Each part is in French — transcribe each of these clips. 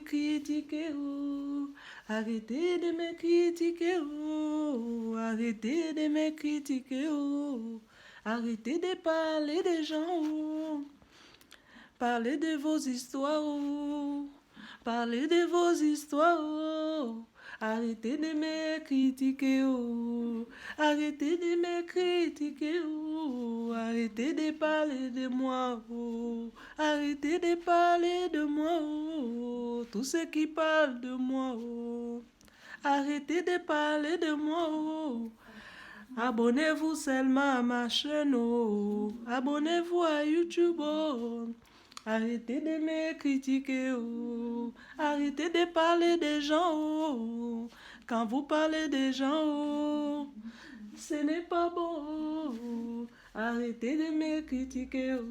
critiquer, oh. Arrêtez de me critiquer, oh. Arrêtez de me critiquer, oh. Arrêtez de parler des gens, oh. Parlez de vos histoires, oh. Parlez de vos histoires, oh. Arrêtez de me critiquer, oh. Arrêtez de me critiquer, oh. Arrêtez de parler de moi, oh. Arrêtez de parler de moi, oh. Tous ceux qui parlent de moi, oh. Arrêtez de parler de moi, oh. Abonnez-vous seulement à ma chaîne, oh. Abonnez-vous à YouTube, oh. Arrêtez de me critiquer, oh. Arrêtez de parler des gens, oh. Quand vous parlez des gens, oh, ce n'est pas bon, oh. Arrêtez de me critiquer, oh.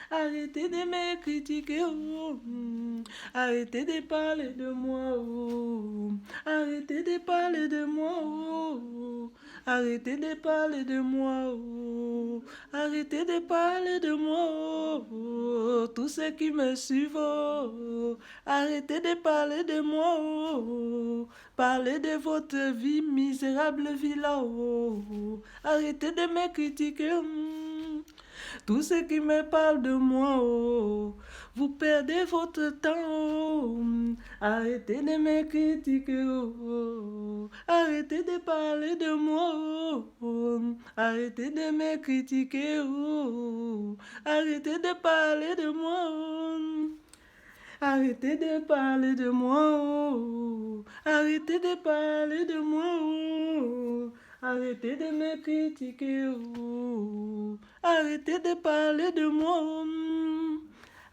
Arrêtez de me critiquer, oh. Arrêtez de parler de moi, oh. Arrêtez de parler de moi, oh. Arrêtez de parler de moi, oh. Arrêtez de parler de moi, oh. Tous ceux qui me suivent, oh. Arrêtez de parler de moi, oh. Parlez de votre vie, misérable vie là, oh. Arrêtez de me critiquer, tous ceux qui me parlent de moi, oh. Vous perdez votre temps, oh. Arrêtez de me critiquer, oh. Arrêtez de parler de moi, oh. Arrêtez de me critiquer, oh. Arrêtez de parler de moi, oh. Arrêtez de parler de moi, oh. Arrêtez de parler de moi, oh. Arrêtez de me critiquer, oh. Arrêtez de parler de moi, oh.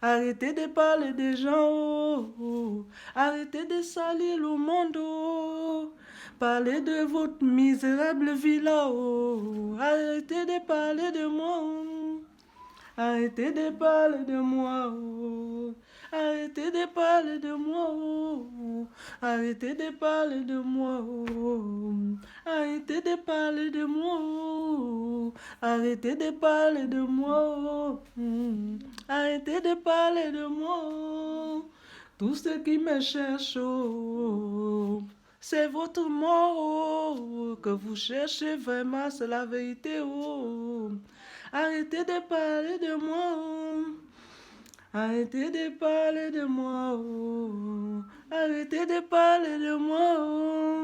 Arrêtez de parler des gens, oh. Arrêtez de salir le monde, oh. Parlez de votre misérable vie là, oh. Arrêtez de parler de moi, oh. Arrêtez de parler de moi, oh. Arrêtez de parler de moi, oh. Arrêtez de parler de moi, oh. Arrêtez de parler de moi, oh. Arrêtez de parler de moi, oh. Arrêtez de parler de moi, oh. Tous ceux qui me cherchent, oh. C'est votre mort, oh, que vous cherchez vraiment, c'est la vérité, oh. Arrêtez de parler de moi, oh. Arrêtez de parler de moi, oh. Arrêtez de parler de moi, oh.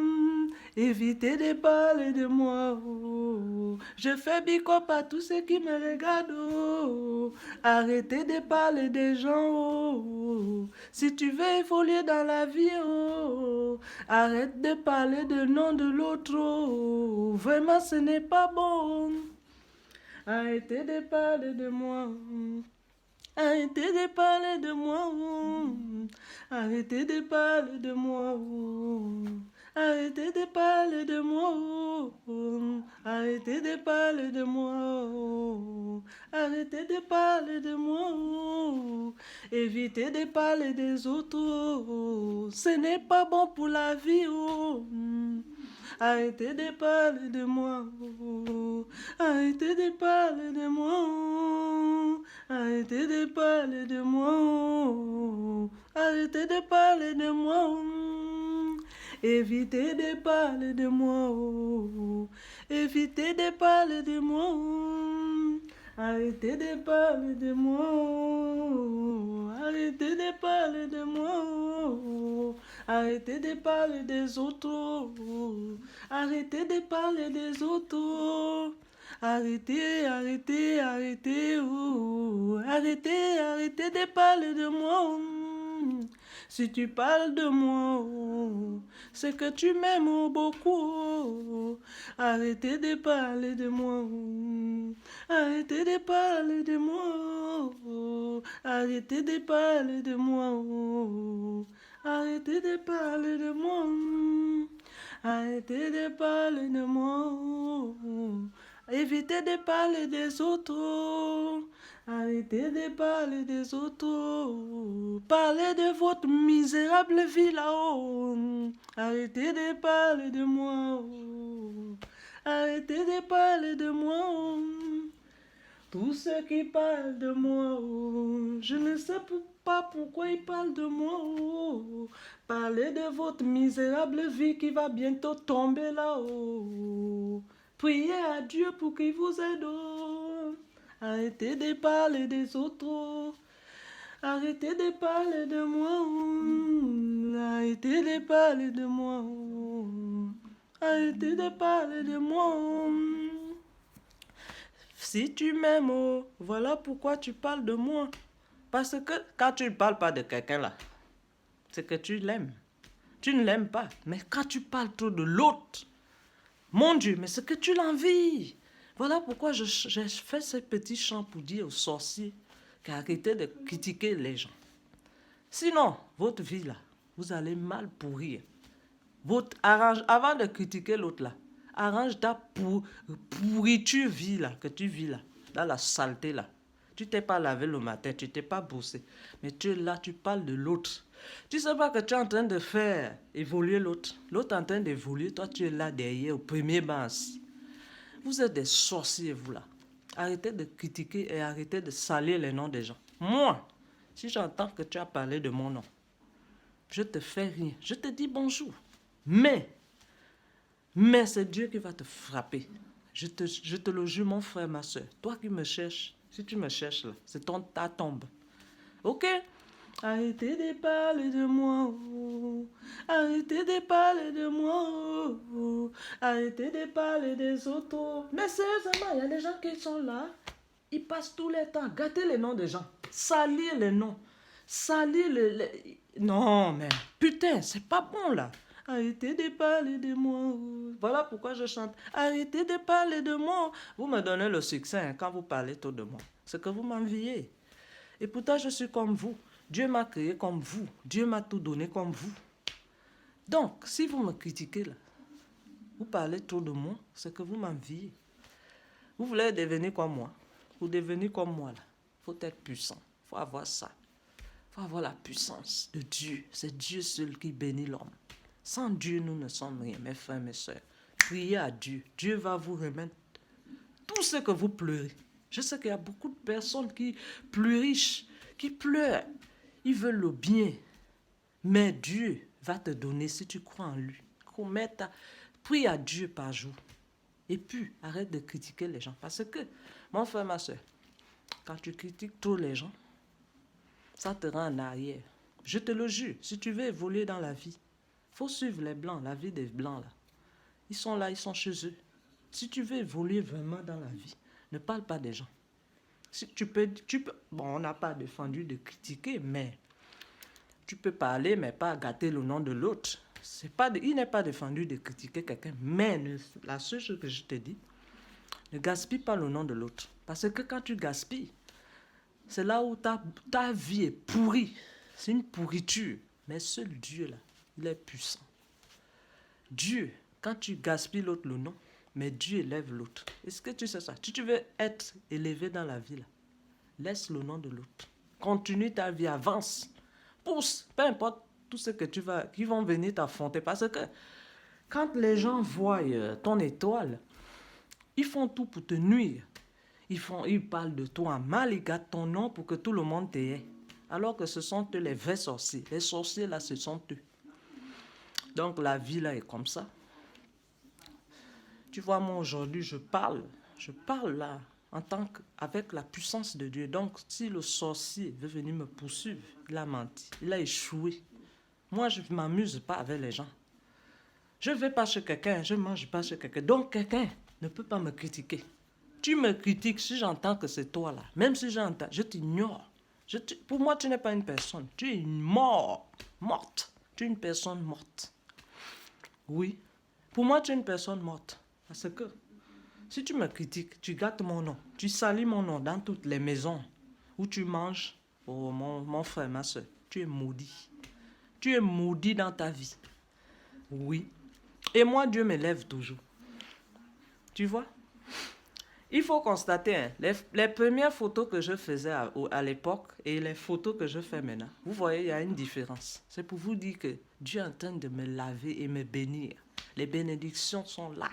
Évitez de parler de moi, oh. Je fais big up à tous ceux qui me regardent, oh. Arrêtez de parler des gens, oh. Si tu veux évoluer dans la vie, oh, arrête de parler du nom de l'autre, oh. Vraiment, ce n'est pas bon. Arrêtez de parler de moi. Arrêtez de parler de moi. Arrêtez de parler de moi. Arrêtez de parler de moi. Arrêtez de parler de moi. Arrêtez de parler de moi. Évitez de parler des autres. Ce n'est pas bon pour la vie. Arrêtez de parler de moi. Arrêtez de parler de moi. Arrêtez de parler de moi. Arrêtez de parler de moi. Évitez de parler de moi. Évitez de parler de moi. Arrêtez de parler de moi. Arrêtez de parler de moi. Arrêtez de parler des autres. Arrêtez de parler des autres. Arrêtez, arrêtez, arrêtez. Arrêtez, arrêtez de parler de moi. Si tu parles de moi, c'est que tu m'aimes beaucoup. Arrêtez de parler de moi. Arrêtez de parler de moi. Arrêtez de parler de moi. Arrêtez de parler de moi. Arrêtez de parler de moi. Évitez de parler des autres. Arrêtez de parler des autres. Parlez de votre misérable vie là-haut. Arrêtez de parler de moi. Arrêtez de parler de moi. Tous ceux qui parlent de moi, je ne sais pas pourquoi ils parlent de moi. Parlez de votre misérable vie qui va bientôt tomber là-haut. Priez à Dieu pour qu'il vous aide. Arrêtez de parler des autres. Arrêtez de parler de moi. Arrêtez de parler de moi. Arrêtez de parler de moi. Si tu m'aimes, voilà pourquoi tu parles de moi. Parce que quand tu ne parles pas de quelqu'un là, c'est que tu l'aimes. Tu ne l'aimes pas. Mais quand tu parles trop de l'autre, mon Dieu, mais c'est que tu l'envies. Voilà pourquoi j'ai fait ce petit chant pour dire aux sorciers qu'arrêtez de critiquer les gens. Sinon, votre vie là, vous allez mal pourrir. Avant de critiquer l'autre là, arrange ta pourriture vie là, que tu vis là, dans la saleté là. Tu t'es pas lavé le matin, tu t'es pas bossé. Mais tu es là, tu parles de l'autre. Tu sais pas que tu es en train de faire évoluer l'autre. L'autre est en train d'évoluer, toi tu es là derrière au premier banc assis. Vous êtes des sorciers, vous là. Arrêtez de critiquer et arrêtez de salir les noms des gens. Moi, si j'entends que tu as parlé de mon nom, je te fais rien. Je te dis bonjour. Mais c'est Dieu qui va te frapper. Je te le jure, mon frère, ma soeur. Toi qui me cherches, si tu me cherches là, c'est ta tombe. Ok? Arrêtez de parler de moi. Arrêtez de parler de moi. Arrêtez de parler des autres. Mais sérieusement, il y a des gens qui sont là. Ils passent tout le temps à gâter les noms des gens. Salir les noms. Salir les... Non, mais putain, c'est pas bon là. Arrêtez de parler de moi. Voilà pourquoi je chante. Arrêtez de parler de moi. Vous me donnez le succès hein, quand vous parlez tout de moi. C'est que vous m'enviez. Et pourtant, je suis comme vous. Dieu m'a créé comme vous. Dieu m'a tout donné comme vous. Donc, si vous me critiquez là, vous parlez trop de moi, c'est que vous m'enviez. Vous voulez devenir comme moi. Pour devenir comme moi là, il faut être puissant. Il faut avoir ça. Il faut avoir la puissance de Dieu. C'est Dieu seul qui bénit l'homme. Sans Dieu, nous ne sommes rien, mes frères, mes soeurs. Priez à Dieu. Dieu va vous remettre tout ce que vous pleurez. Je sais qu'il y a beaucoup de personnes qui pleurent, qui pleurent. Ils veulent le bien. Mais Dieu va te donner si tu crois en lui. Prie à Dieu par jour. Et puis, arrête de critiquer les gens. Parce que, mon frère, ma soeur, quand tu critiques tous les gens, ça te rend en arrière. Je te le jure, si tu veux évoluer dans la vie, il faut suivre les blancs, la vie des blancs là. Ils sont là, ils sont chez eux. Si tu veux évoluer vraiment dans la vie, ne parle pas des gens. Si tu peux, bon, on n'a pas défendu de critiquer, mais tu peux parler, mais pas gâter le nom de l'autre. Il n'est pas défendu de critiquer quelqu'un, mais la seule chose que je te dis, ne gaspille pas le nom de l'autre. Parce que quand tu gaspilles, c'est là où ta vie est pourrie. C'est une pourriture. Mais seul Dieu, là, il est puissant. Dieu, quand tu gaspilles l'autre le nom, mais Dieu élève l'autre. Est-ce que tu sais ça? Si tu veux être élevé dans la vie, là, laisse le nom de l'autre. Continue ta vie, avance. Pousse, peu importe tout ce que qui vont venir t'affronter. Parce que quand les gens voient ton étoile, ils font tout pour te nuire. Ils parlent de toi en mal, ils gâtent ton nom pour que tout le monde t'ait. Alors que ce sont eux les vrais sorciers. Les sorciers là, ce sont eux. Donc la vie là est comme ça. Tu vois, moi aujourd'hui, je parle là avec la puissance de Dieu. Donc, si le sorcier veut venir me poursuivre, il a menti, il a échoué. Moi, je ne m'amuse pas avec les gens. Je ne vais pas chez quelqu'un, je ne mange pas chez quelqu'un. Donc, quelqu'un ne peut pas me critiquer. Tu me critiques si j'entends que c'est toi là. Même si j'entends, je t'ignore. Pour moi, tu n'es pas une personne. Tu es une morte. Tu es une personne morte. Oui. Pour moi, tu es une personne morte. Parce que si tu me critiques, tu gâtes mon nom, tu salis mon nom dans toutes les maisons où tu manges, oh mon frère, ma soeur, tu es maudit. Tu es maudit dans ta vie. Oui. Et moi, Dieu m'élève toujours. Tu vois? Il faut constater, hein, les premières photos que je faisais à l'époque et les photos que je fais maintenant, vous voyez, il y a une différence. C'est pour vous dire que Dieu est en train de me laver et me bénir. Les bénédictions sont là.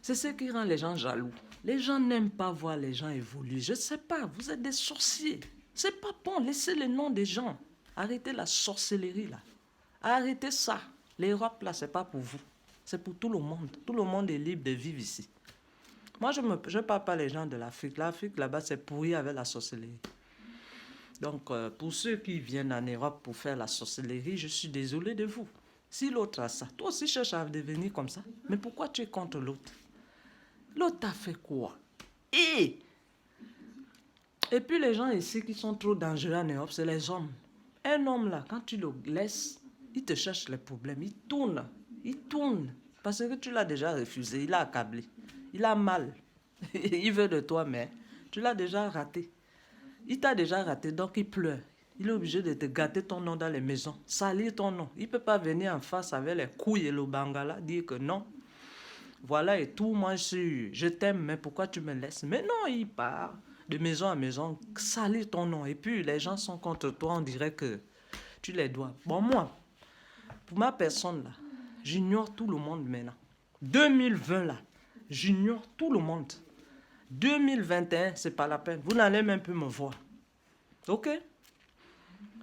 C'est ce qui rend les gens jaloux. Les gens n'aiment pas voir les gens évoluer. Je ne sais pas, vous êtes des sorciers. C'est pas bon, laissez les noms des gens. Arrêtez la sorcellerie, là. Arrêtez ça. L'Europe, là, c'est pas pour vous. C'est pour tout le monde. Tout le monde est libre de vivre ici. Moi, je ne parle pas les gens de l'Afrique. L'Afrique, là-bas, c'est pourri avec la sorcellerie. Donc, pour ceux qui viennent en Europe pour faire la sorcellerie, je suis désolé de vous. Si l'autre a ça, toi aussi cherche à devenir comme ça. Mais pourquoi tu es contre l'autre? L'autre t'a fait quoi? Et puis les gens ici qui sont trop dangereux en Europe, c'est les hommes. Un homme là, quand tu le laisses, il te cherche les problèmes. Il tourne. Parce que tu l'as déjà refusé. Il a accablé. Il a mal. Il veut de toi, mais tu l'as déjà raté. Il t'a déjà raté, donc il pleure. Il est obligé de te gâter ton nom dans les maisons, salir ton nom. Il ne peut pas venir en face avec les couilles et le bangala, dire que non. Voilà et tout, moi je t'aime, mais pourquoi tu me laisses? Mais non, il part de maison à maison, salir ton nom. Et puis les gens sont contre toi, on dirait que tu les dois. Bon, moi, pour ma personne là, j'ignore tout le monde maintenant. 2020 là, j'ignore tout le monde. 2021, c'est pas la peine. Vous n'allez même plus me voir. Ok?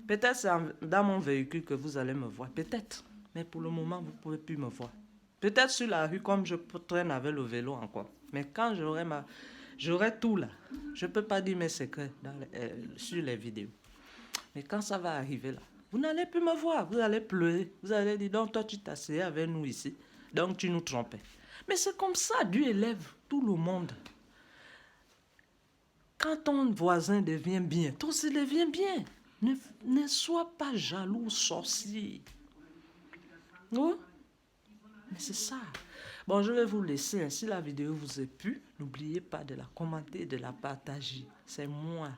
Peut-être c'est dans mon véhicule que vous allez me voir. Peut-être. Mais pour le moment, vous ne pouvez plus me voir. Peut-être sur la rue, comme je traîne avec le vélo encore. Mais quand j'aurai tout là. Je ne peux pas dire mes secrets sur les vidéos. Mais quand ça va arriver là, vous n'allez plus me voir. Vous allez pleurer. Vous allez dire, donc toi tu t'asseyais avec nous ici. Donc tu nous trompais. Mais c'est comme ça, Dieu élève tout le monde. Quand ton voisin devient bien, toi aussi deviens bien. Ne sois pas jaloux, sorcier. Oui? Mais c'est ça. Bon, je vais vous laisser. Si la vidéo vous a plu, n'oubliez pas de la commenter, de la partager. C'est moi,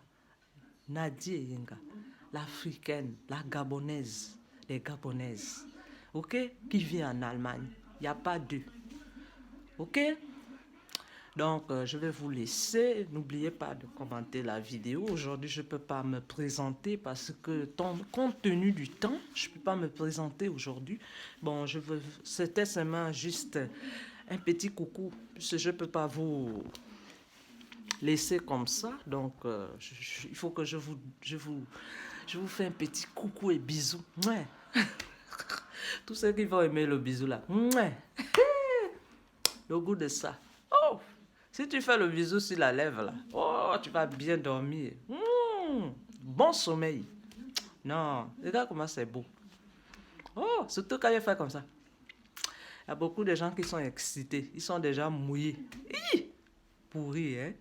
Nadia Yenga, l'Africaine, la Gabonaise, les Gabonaises, ok? Qui vit en Allemagne. Il n'y a pas d'eux. Ok? Donc, je vais vous laisser. N'oubliez pas de commenter la vidéo. Aujourd'hui, je ne peux pas me présenter parce que, compte tenu du temps, je ne peux pas me présenter aujourd'hui. Bon, c'était seulement juste un petit coucou. Puisque je ne peux pas vous laisser comme ça. Donc, il faut que je vous fais un petit coucou et bisous. Mouais. Tous ceux qui vont aimer le bisou là. Mouais. Le goût de ça. Oh! Si tu fais le bisou sur la lèvre, là, oh, tu vas bien dormir. Bon sommeil. Non, regarde comment c'est beau. Oh, surtout quand il fait comme ça. Il y a beaucoup de gens qui sont excités. Ils sont déjà mouillés. Pourris, hein?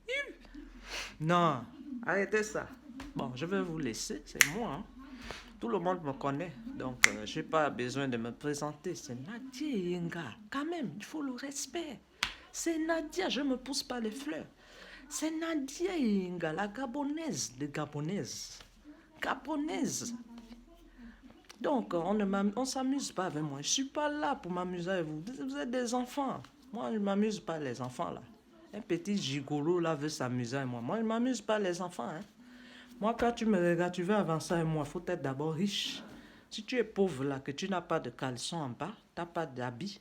Non, arrêtez ça. Bon, je vais vous laisser. C'est moi, hein? Tout le monde me connaît. Donc, je n'ai pas besoin de me présenter. C'est Nadia Yenga. Quand même, il faut le respect. C'est Nadia, je ne me pousse pas les fleurs. C'est Nadia Yenga, la Gabonaise, les Gabonaises. Gabonaise. Donc, on ne s'amuse pas avec moi. Je ne suis pas là pour m'amuser avec vous. Vous êtes des enfants. Moi, je ne m'amuse pas les enfants là. Un petit gigolo là veut s'amuser avec moi. Moi, je ne m'amuse pas les enfants. Hein. Moi, quand tu me regardes, tu veux avancer avec moi. Il faut être d'abord riche. Si tu es pauvre là, que tu n'as pas de caleçon en bas, tu n'as pas d'habit,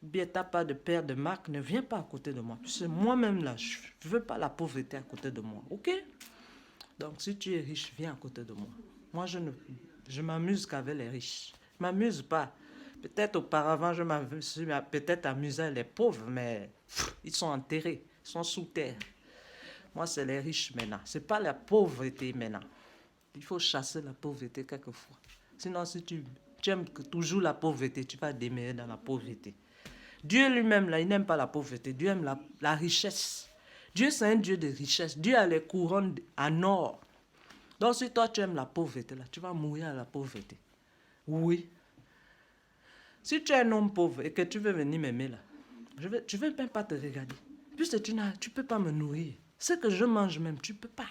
bien t'as pas de paire de marque, ne viens pas à côté de moi. Puisque moi-même là, je ne veux pas la pauvreté à côté de moi. Ok? Donc si tu es riche, viens à côté de moi. Moi, je m'amuse qu'avec les riches. Je ne m'amuse pas. Peut-être auparavant, je m'amuse peut-être amusé les pauvres, mais ils sont enterrés, ils sont sous terre. Moi, c'est les riches maintenant. Ce n'est pas la pauvreté maintenant. Il faut chasser la pauvreté quelquefois. Sinon, si tu aimes toujours la pauvreté, tu vas demeurer dans la pauvreté. Dieu lui-même, là, il n'aime pas la pauvreté. Dieu aime la richesse. Dieu, c'est un Dieu de richesse. Dieu a les couronnes en or. Donc, si toi, tu aimes la pauvreté, là, tu vas mourir à la pauvreté. Oui. Si tu es un homme pauvre et que tu veux venir m'aimer, là, je ne vais même pas te regarder. Puisque tu ne peux pas me nourrir. Ce que je mange même, tu ne peux pas.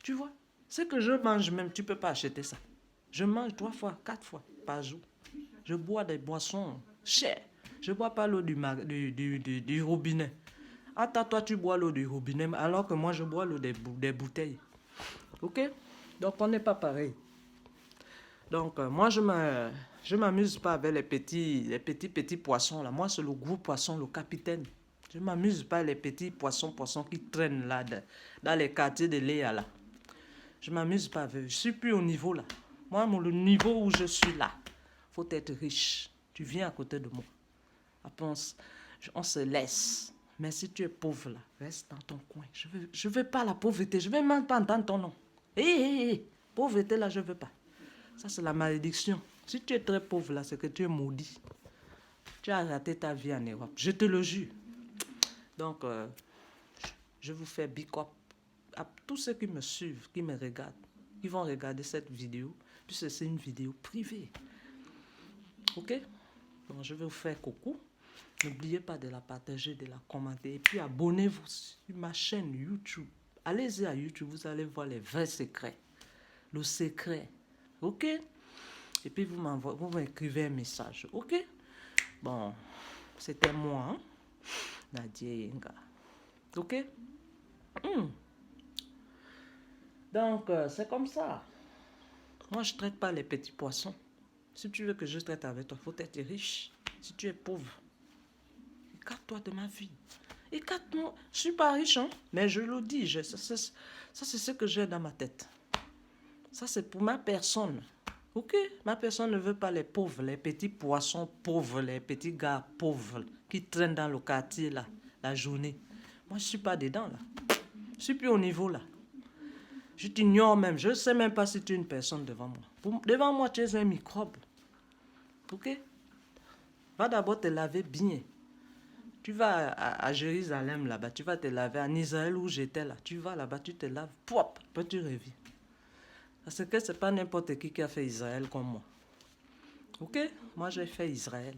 Tu vois? Ce que je mange même, tu ne peux pas acheter ça. Je mange 3 fois, 4 fois par jour. Je bois des boissons chères. Je ne bois pas l'eau du robinet. Attends, toi, tu bois l'eau du robinet, alors que moi, je bois l'eau des bouteilles. Ok? Donc, on n'est pas pareil. Donc, moi, je ne m'amuse pas avec les petits poissons. Là. Moi, c'est le gros poisson, le capitaine. Je ne m'amuse pas avec les petits poissons qui traînent là, dans les quartiers de Léa. Là. Je ne m'amuse pas avec eux. Je ne suis plus au niveau là. Moi, le niveau où je suis là, il faut être riche. Tu viens à côté de moi. Après, on se laisse. Mais si tu es pauvre là, reste dans ton coin. Je veux pas la pauvreté. Je ne veux même pas entendre ton nom. Hé, pauvreté là, je ne veux pas. Ça, c'est la malédiction. Si tu es très pauvre là, c'est que tu es maudit. Tu as raté ta vie en Europe. Je te le jure. Donc, je vous fais big up à tous ceux qui me suivent, qui me regardent, qui vont regarder cette vidéo, puisque c'est une vidéo privée. Ok? Donc, je vais vous faire coucou. N'oubliez pas de la partager, de la commenter. Et puis, abonnez-vous sur ma chaîne YouTube. Allez-y à YouTube, vous allez voir les vrais secrets. Le secret. Ok? Et puis, vous m'écrivez un message. Ok? Bon, c'était moi, hein? Nadia Yenga. Ok? Donc, c'est comme ça. Moi, je ne traite pas les petits poissons. Si tu veux que je traite avec toi, il faut être riche. Si tu es pauvre, écarte-toi de ma vie. Écarte-moi. Je ne suis pas riche, hein? Mais je le dis. Ça, c'est ce que j'ai dans ma tête. Ça, c'est pour ma personne. Ok? Ma personne ne veut pas les pauvres, les petits poissons pauvres, les petits gars pauvres qui traînent dans le quartier, là, la journée. Moi, je ne suis pas dedans, là. Je ne suis plus au niveau, là. Je t'ignore même. Je ne sais même pas si tu es une personne devant moi. Devant moi, tu es un microbe. Ok? Va d'abord te laver bien. Tu vas à Jérusalem là-bas. Tu vas te laver en Israël où j'étais là. Tu vas là-bas, tu te laves. Pop! Puis tu reviens. Parce que ce n'est pas n'importe qui a fait Israël comme moi. Ok? Moi, j'ai fait Israël.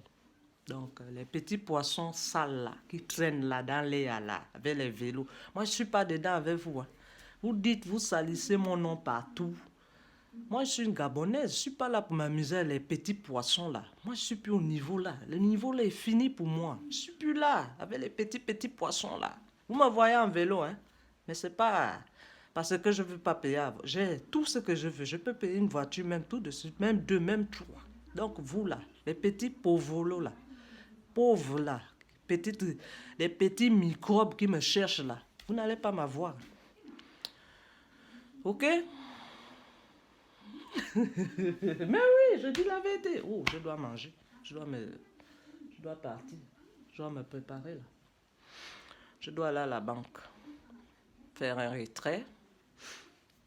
Donc, les petits poissons sales là, qui traînent là dans les là, avec les vélos. Moi, je ne suis pas dedans avec vous. Hein. Vous dites, vous salissez mon nom partout. Moi, je suis une Gabonaise. Je ne suis pas là pour m'amuser avec les petits poissons là. Moi, je ne suis plus au niveau là. Le niveau là est fini pour moi. Je ne suis plus là avec les petits poissons là. Vous me voyez en vélo, hein. Mais ce n'est pas parce que je ne veux pas payer. J'ai tout ce que je veux. Je peux payer une voiture même tout de suite, même deux, même trois. Donc, vous là, les petits pauvres là, pauvres là, les petits microbes qui me cherchent là, vous n'allez pas m'avoir. Ok? Mais oui, je dis la vérité. Oh, je dois manger. Je dois partir. Je dois me préparer là. Je dois aller à la banque. Faire un retrait.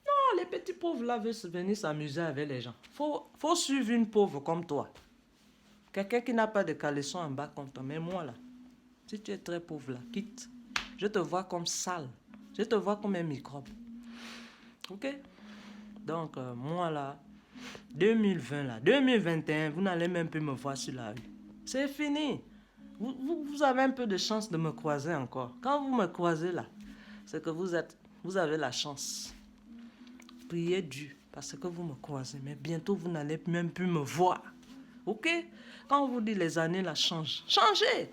Non, les petits pauvres là veulent venir s'amuser avec les gens. Faut suivre une pauvre comme toi. Quelqu'un qui n'a pas de caleçon en bas comme toi. Mais moi là, si tu es très pauvre là, quitte. Je te vois comme sale. Je te vois comme un microbe. Ok? Donc, moi là, 2020 là, 2021, vous n'allez même plus me voir sur la rue. C'est fini. Vous avez un peu de chance de me croiser encore. Quand vous me croisez là, c'est que vous avez la chance. Priez Dieu parce que vous me croisez. Mais bientôt, vous n'allez même plus me voir. Ok? Quand on vous dit les années là changent, changez.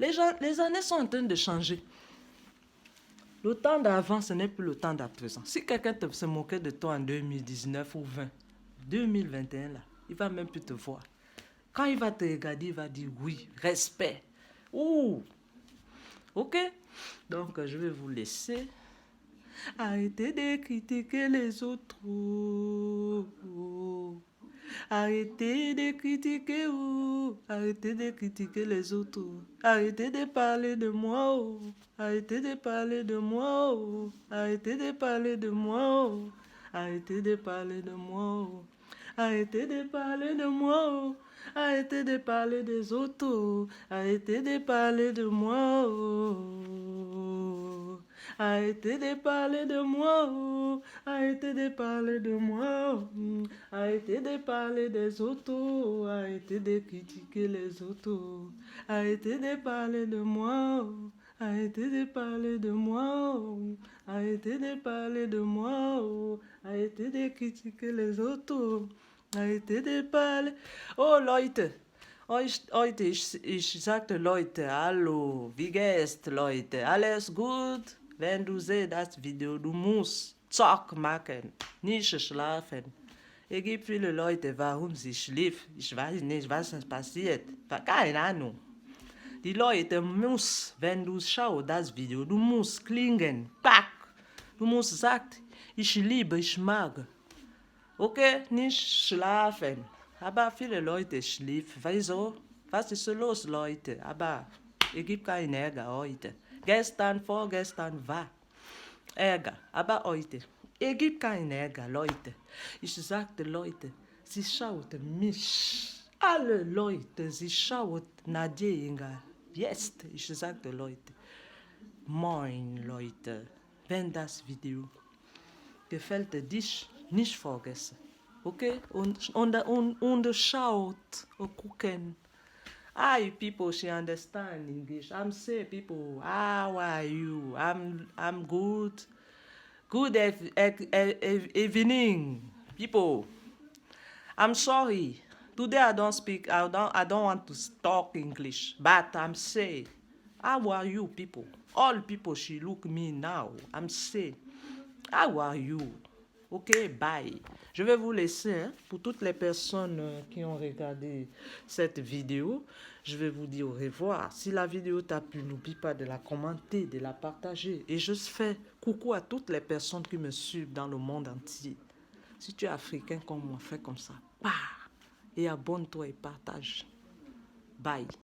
Les années sont en train de changer. Le temps d'avant, ce n'est plus le temps d'à présent. Si quelqu'un se moquait de toi en 2019 ou 20, 2021 là, il va même plus te voir. Quand il va te regarder, il va dire oui, respect. Ouh. Ok? Donc, je vais vous laisser. Arrêtez de critiquer les autres. Arrêtez de critiquer. Arrêtez de critiquer les autres. Arrêtez de parler de moi. Arrêtez de parler de moi. Arrêtez de parler de moi. Arrêtez de parler de moi. Arrêtez de parler de moi. Arrêtez de parler des autres. Arrêtez de parler de moi. Arrêtez de parler de moi. Arrêtez de parler de moi. Arrêtez de parler des autres. Arrêtez de critiquer les autres. Arrêtez de parler de moi. Arrêtez de parler de moi. Arrêtez de parler de moi. Arrêtez de critiquer les autres. Arrêtez de parler. Oh Leute, heute ich sagte Leute, hallo, wie geht's Leute, alles gut? Wenn du siehst das Video, du musst Zock machen, nicht schlafen. Es gibt viele Leute, warum sie schläft. Ich weiß nicht, was passiert. Keine Ahnung. Die Leute müssen, wenn du schaust das Video, du musst klingen, pack. Du musst sagen, Ich liebe, ich mag. Okay, nicht schlafen. Aber viele Leute schlafen. Wieso? Was ist los, Leute? Aber es gibt keinen Ärger heute. Gestern, vorgestern war Ärger. Aber heute, es gibt keinen Ärger, Leute. Ich sagte Leute, sie schauten mich. Alle Leute, sie schauten Nadja Inga. Jetzt, ich sagte Leute, moin Leute, wenn das Video gefällt dich, nicht vergessen. Okay? Und schaut und gucken. Hi people, she understand English. I'm say people, how are you? I'm good. Good evening, people. I'm sorry. Today I don't speak. I don't want to talk English. But I'm say, how are you, people? All people, she look me now. I'm say, how are you? Ok, bye. Je vais vous laisser, hein, pour toutes les personnes qui ont regardé cette vidéo. Je vais vous dire au revoir. Si la vidéo t'a plu, n'oublie pas de la commenter, de la partager. Et je fais coucou à toutes les personnes qui me suivent dans le monde entier. Si tu es africain comme moi, fais comme ça. Bah, et abonne-toi et partage. Bye.